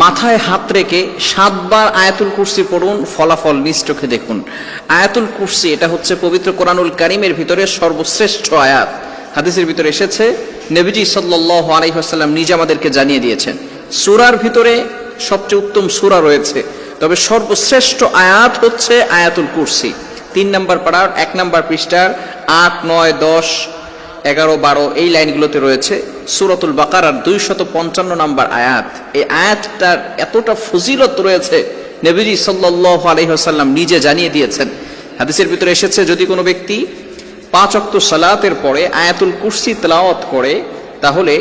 মাথায় হাত রেখে 7 বার আয়াতুল কুরসি পড়ুন, ফলাফল নিজ চোখে দেখুন। আয়াতুল কুরসি এটা হচ্ছে পবিত্র কোরআনুল কারীমের ভিতরে সর্বশ্রেষ্ঠ আয়াত। হাদিসের ভিতরে এসেছে, নবীজি সাল্লাল্লাহু আলাইহি ওয়াসাল্লাম নিজে আমাদেরকে জানিয়ে দিয়েছেন, সূরার ভিতরে সবচেয়ে উত্তম সূরা রয়েছে, তবে সর্বশ্রেষ্ঠ আয়াত হচ্ছে আয়াতুল কুরসি। 3 নম্বর পারার 1 নম্বর পৃষ্ঠার 8, 9, 10, 11, 12 এই লাইনগুলোতে রয়েছে সূরাতুল বাকারার 255 নম্বর আয়াত। এই আয়াতটার এতটা ফজিলত রয়েছে, নবীজি সাল্লাল্লাহু আলাইহি ওয়াসাল্লাম নিজে জানিয়ে দিয়েছেন। হাদিসের ভিতরে এসেছে, যদি কোনো ব্যক্তি 5 ওয়াক্ত সালাতের পরে আয়াতুল কুরসি তেলাওয়াত করে, তাহলে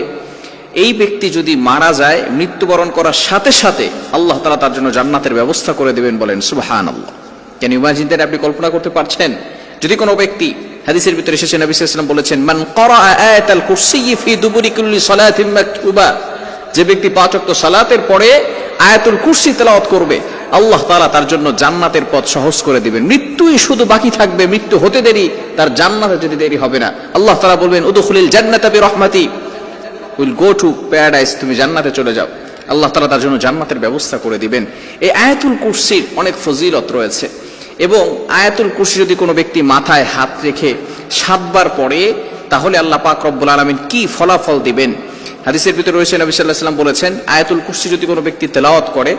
এই ব্যক্তি যদি মারা যায়, মৃত্যুবরণ করার সাথে সাথে আল্লাহ তাআলা তার জন্য জান্নাতের ব্যবস্থা করে দিবেন। বলেন সুবহানাল্লাহ। কেন ইমাজিন দেন, আপনি কল্পনা করতে পারছেন? যদি কোনো ব্যক্তি, হাদিসের ভিতরে এসেছে নবী সাল্লাল্লাহু আলাইহি ওয়াসাল্লাম বলেছেন, মান ক্বারা আয়াতাল কুরসি ফি দুবুরি কুল্লি সালাতিন মাকতুবা, যে ব্যক্তি 5 ওয়াক্ত সালাতের পরে আয়াতুল কুরসি তেলাওয়াত করবে, আল্লাহ তাআলা তার জন্য জান্নাতের পথ সহজ করে দিবেন। মৃত্যুই শুধু বাকি থাকবে, মৃত্যু হতে দেরি, তার জান্নাতে যেতে দেরি হবে না। আল্লাহ তাআলা বলবেন, উদখুলিল জান্নাতা বিরহমাতি, উইল গো টু প্যারাডাইস, তুমি জান্নাতে চলে যাও। আল্লাহ তাআলা তার জন্য জান্নাতের ব্যবস্থা করে দিবেন। এই আয়াতুল কুরসির অনেক ফজিলত রয়েছে, এবং আয়াতুল কুরসি যদি কোনো ব্যক্তি মাথায় হাত রেখে 7 বার পড়ে, তাহলে আল্লাহ পাক রব্বুল আলামিন কি ফলাফল দিবেন। হাদিসের ভিতরে রয়েছে, নবী সাল্লাল্লাহু আলাইহি ওয়াসাল্লাম বলেছেন, আয়াতুল কুরসি যদি কোনো ব্যক্তি তেলাওয়াত করে,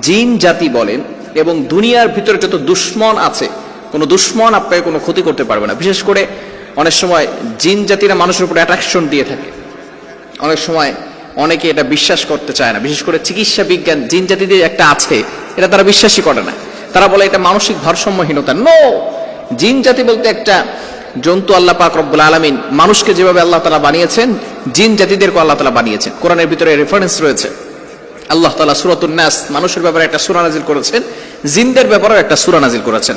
জিন জাতি বলেন এবং দুনিয়ার ভিতরে যত দুশমন আছে, কোনো দুশমন আপনাকে কোনো ক্ষতি করতে পারবে না। বিশেষ করে অনেক সময় জিন জাতিরা মানুষের উপর অ্যাট্রাকশন দিয়ে থাকে, অনেক সময় অনেকে এটা বিশ্বাস করতে চায় না। বিশেষ করে চিকিৎসা বিজ্ঞান জিন জাতিদের একটা আছে, এটা তারা বিশ্বাসই করে না। তারা বলে এটা মানসিক ভারসাম্যহীনতা। নো, জিন জাতি বলতে একটা জন্তু। আল্লাহ পাক রব্বুল আলামিন মানুষকে যেভাবে আল্লাহ তাআলা বানিয়েছেন, জিন জাতিদেরকে আল্লাহ তাআলা বানিয়েছেন। কোরআনের ভিতরে রেফারেন্স রয়েছে, আল্লাহ তাআলা সূরাতুন নাস মানুষের ব্যাপারে একটা সূরা নাজিল করেছেন, জিনদের ব্যাপারেও একটা সূরা নাজিল করেছেন।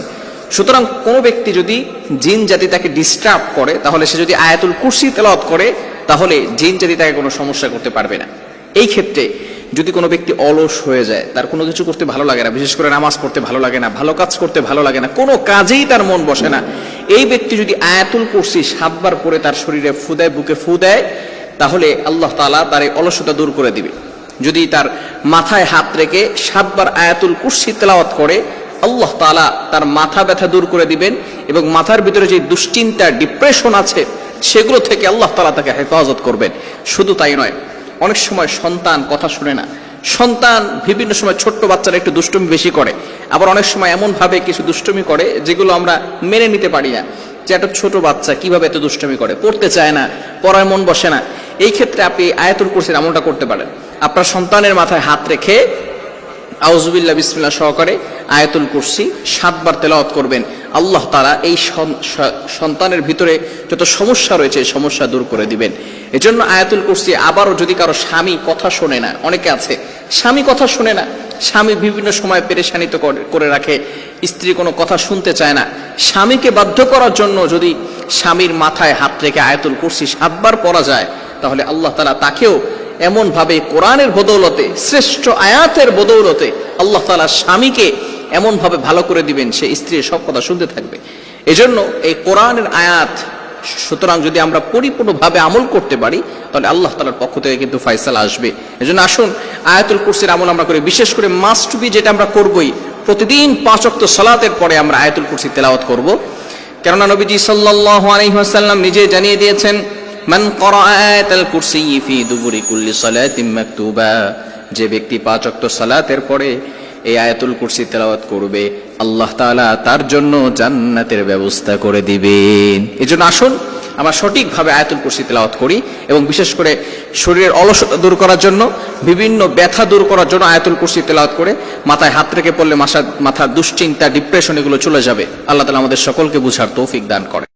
সুতরাং কোনো ব্যক্তি যদি জিন জাতি তাকে ডিস্টার্ব করে, তাহলে সে যদি আয়াতুল কুরসি তেলাওয়াত করে, তাহলে জিন জাতি তাকে কোনো সমস্যা করতে পারবে না। এই ক্ষেত্রে যদি কোনো ব্যক্তি অলস হয়ে যায়, তার কোনো কিছু করতে ভালো লাগে না, বিশেষ করে নামাজ পড়তে ভালো লাগে না, ভালো কাজ করতে ভালো লাগে না, কোনো কাজেই তার মন বসে না, এই ব্যক্তি যদি আয়াতুল কুরসি 7 বার পরে তার শরীরে ফু দেয়, বুকে ফু দেয়, তাহলে আল্লাহ তাআলা তার এই অলসতা দূর করে দিবে। যদি তার মাথায় হাত রেখে 7 বার আয়াতুল কুরসি তেলাওয়াত করে, আল্লাহ তাআলা তার মাথা ব্যথা দূর করে দিবেন, এবং মাথার ভিতরে যে দুশ্চিন্তা, ডিপ্রেশন আছে, সেগুলো থেকে আল্লাহ তাআলা তাকে হেফাজত করবেন। শুধু তাই নয়, অনেক সময় সন্তান কথা শুনে না, সন্তান বিভিন্ন সময় ছোট্ট বাচ্চারা একটু দুষ্টুমি বেশি করে, আবার অনেক সময় এমন ভাবে কিছু দুষ্টুমি করে যেগুলো আমরা মেনে নিতে পারি না, যে একটা ছোট বাচ্চা কিভাবে এত দুষ্টুমি করে, পড়তে চায় না, পড়ায় মন বসে না। এই ক্ষেত্রে আপনি আয়াতুল কুরসির আমলটা করতে পারেন। আপনার সন্তানের মাথায় হাত রেখে আউযুবিল্লাহ বিসমিল্লাহ সহকারে আয়াতুল কুরসি 7 বার তেলাওয়াত করবেন। আল্লাহ তাআলা এই সন্তানের ভিতরে যত সমস্যা রয়েছে, এই সমস্যা দূর করে দিবেন। এজন্য আয়াতুল কুরসি, আবারও যদি কারো স্বামী কথা শোনে না, অনেকে আছে স্বামী কথা শোনে না, স্বামী বিভিন্ন সময় পেরেশানিত করে রাখে, স্ত্রী কোনো কথা শুনতে চায় না, স্বামীকে বাধ্য করার জন্য যদি স্বামীর মাথায় হাত রেখে আয়াতুল কুরসি 7 বার পড়া যায়, তাহলে আল্লাহ তাআলা তাকেও এমন ভাবে কোরআনের বদৌলতে, শ্রেষ্ঠ আয়াতের বদৌলতে আল্লাহ তাআলা স্বামীকে এমন ভাবে ভালো করে দিবেন, সে স্ত্রীর সব কথা শুনতে থাকবে। এজন্য এই কোরআনের আয়াত, সুতরাং যদি আমরা পরিপূর্ণভাবে আমল করতে পারি, তাহলে আল্লাহ তাআলার পক্ষ থেকে কিন্তু ফয়সালা আসবে। এজন্য আসুন আয়াতুল কুরসির আমল আমরা করি। বিশেষ করে মাস্ট বি, যেটা আমরা করবই, প্রতিদিন 5 ওয়াক্ত সালাতের পরে আমরা আয়াতুল কুরসি তেলাওয়াত করব। কেননা নবীজি সাল্লাল্লাহু আলাইহি ওয়াসাল্লাম নিজে জানিয়ে দিয়েছেন, মান ক্বারা আয়াতাল কুরসি ফি দুবুরি কুল্লি সালাতিন মাকতুবা, যে ব্যক্তি 5 ওয়াক্ত সালাতের পরে এই আয়াতুল কুরসি তেলাওয়াত করবে, আল্লাহ তাআলা তার জন্য জান্নাতের ব্যবস্থা করে দিবেন। এজন্য আসুন আমরা সঠিকভাবে আয়াতুল কুরসি তেলাওয়াত করি, এবং বিশেষ করে শরীরের অলসতা দূর করার জন্য, বিভিন্ন ব্যথা দূর করার জন্য আয়াতুল কুরসি তেলাওয়াত করে মাথায় হাত রেখে পড়লে মাথার দুশ্চিন্তা, ডিপ্রেশন এগুলো চলে যাবে। আল্লাহ তাআলা আমাদের সকলকে বুঝার তৌফিক দান করেন।